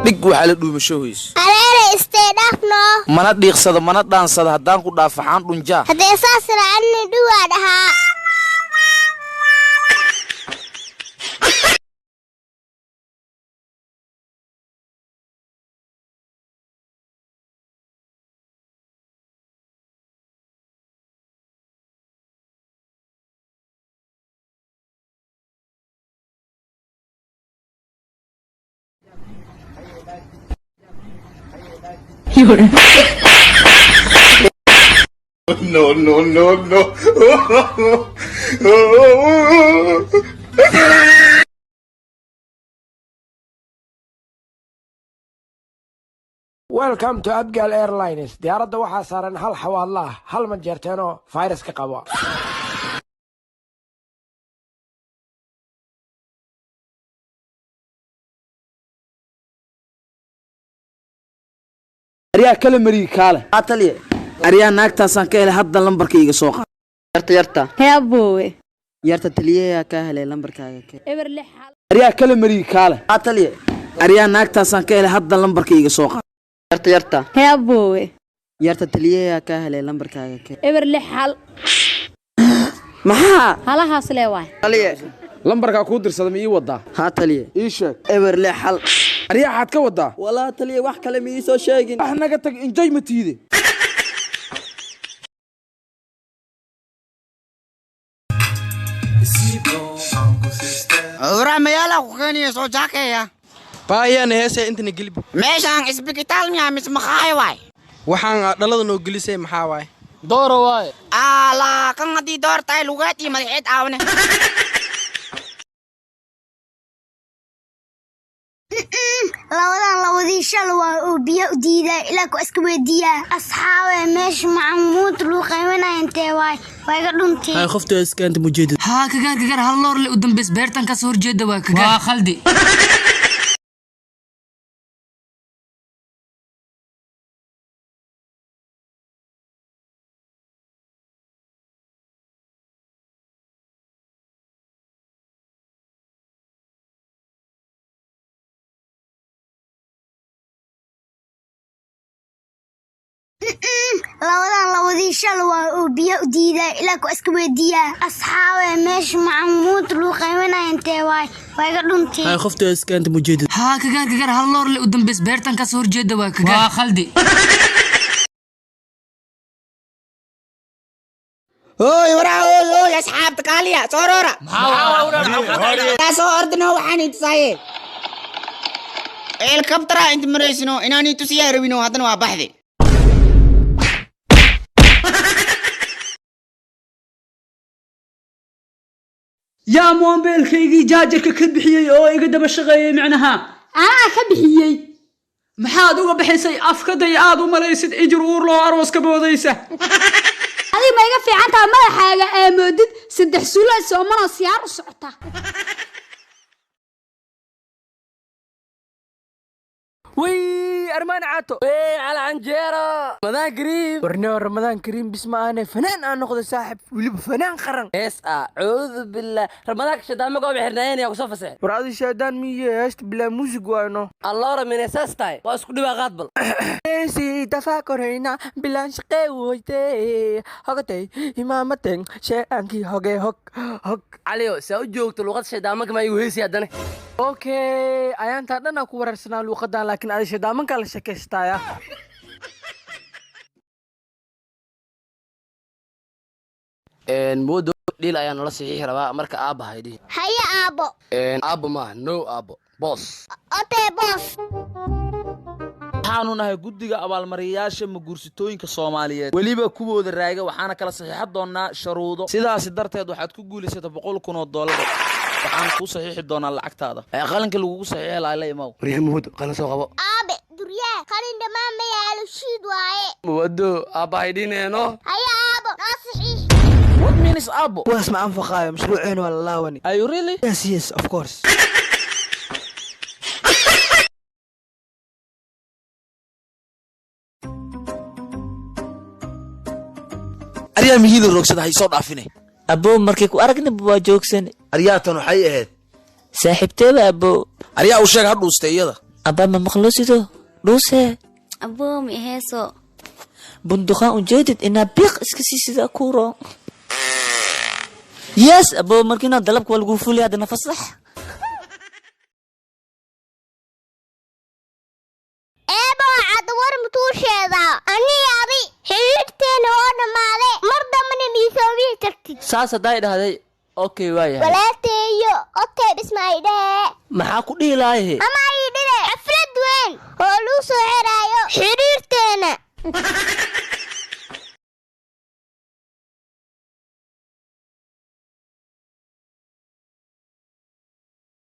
dhig waxa la dhuumashohoys areere isteedafno mana dhiiqsado mana dhaansado hadaan ku dhaafaxaan dhunjaa hadee saas raacni dhuwa dhahaa No. Welcome to Abgal Airlines. diyaaradda waxaa saaran hal xawaadla ah hal manjeerteeno fayraska qabo. ariya kala mari kaale ataliye ariya naagtaasan ka helay hadda lambarkayga soo qaad yarta heebowe yarta taliye ka helay lambarkaaga ka eber lix hal ariya kala mari kaale ataliye ariya naagtaasan ka helay hadda lambarkayga soo qaad yarta heebowe yarta taliye ka helay lambarkaaga ka eber lix hal maxaa halahaas leewaay taliye lambarka ku dirsada ma ii wadaa ha taliye ii sheeg eber lix hal ariya xad ka wadaa wala taliye wax kale ma ii soo sheegin wax naga tag enjoy ma tiide ورا ميالا وخاني سو جاكيا بايان هيسه انتنا قلب ميشان اسبيكتال ميا مس مخاي واي waxaan dhalada noo gelisay maxaa waay dooro waay ala kan hadii doortay lugaati madaxeed aawne lawadii shal waa oo biyo u diiday ilaa ku iska weydiiya asxaabe meesh macmuud loo qaybanay intee waay wayga dhuntii hay qofta iskaanta mujeedid ha kagar hal loor le u dambeys beertan ka soo horjeeda waa kagar waa khaldi lawadii shal waa oo biyo u diiday ilaa ku iska weydiiya asxaabe meesh macmuud loo qaybanay intee waay wayga dhuntii hay qofta iskaanta mujeedid ha kagar hal loor le u dambeys beertan ka soo horjeeda waa kagar waa khaldi هوي ورا هوي أصحاب تكاليا صورورا لا صوردنا وحني تصاير الكبترة أنت مريسنو إناني تسير بينو هذا نوع بحثي يا موبيل كيجي جاجك كبحيي أو يقدر بشغي معناها كبحيي محاد وبحسي أفكدي عاد ومريسد إجرور لو أروس كبوديسة هذه ما يقفي عنها ما حاجة مدد سدح سولة سومنا سيار وسعتها وي أرمان عاتو وي على عنجيرة رمضان كريم ورنو رمضان كريم بسمع أنا فنان أنا ناخذ ساحب ولي فنان قرن أعوذ بالله رمضان شدان ما قام بحرنين يا وصف سعر ورادي شدان مية هشت بلا موسيقى وانو الله من أساس تاي واسكو دبا غاضبل إنسي تفاكر هنا بلا شقي ويتي هكتي إمامتين شيء أنكي هك عليو سأو جوكت لغة شدان ما كما يوهيسي هداني اوكي ayaan taadana ku wararsanaa luuqadan laakiin aad shadaamanka la shaqeystaya moodo dhil ayaan la saxiix rabaa marka aaba haydi haya aabo aabo ma no aabo boss ote boss waxaanu nahay guddiga abaalmariyayaasha maguursitooyinka Soomaaliyeed waliba kuwooda raaga waxaana kala saxiixad doonaa sharuudo sidaas darteed waxaad ku guuleysatay $100,000 waxaan ku saxiixi doonaa lacagtaada qalinka lagu saxiixay la imaw wariyaha muud qalin soo qabo aabe duryaa qalin dhamaan ma yaalo shiid waaye wado aaba haydineeno haya aabo noo saxiix what means aabo waas ma anfaqaayo mashruuceen wala laawani are you really yes of course ariya mihil rogsada hay soo dhaafine abo markay ku aragna waa joogsan ariyaatan waxay ahayd saaxiibteeda abo ariya u sheeg hadhuustay iyada أبا ما مخلصيدو روسه أبو ميهيسو بندقان جديد إنها بيق إسكسي سيدا كورو يس أبو مركينا دلبك والقوفولي هذا نفصح eebo cad war mutuusheeda aniga abi xiriirteena oo dhamaaday mar dambana miisoobihi tagtid saas haday dhahday okay waayahay walaalteeyo okay dhismaydhee maxaa ku dhihi lahaye ama ay dhile xaflad weyn oo luu soo xiraayo xiriirteena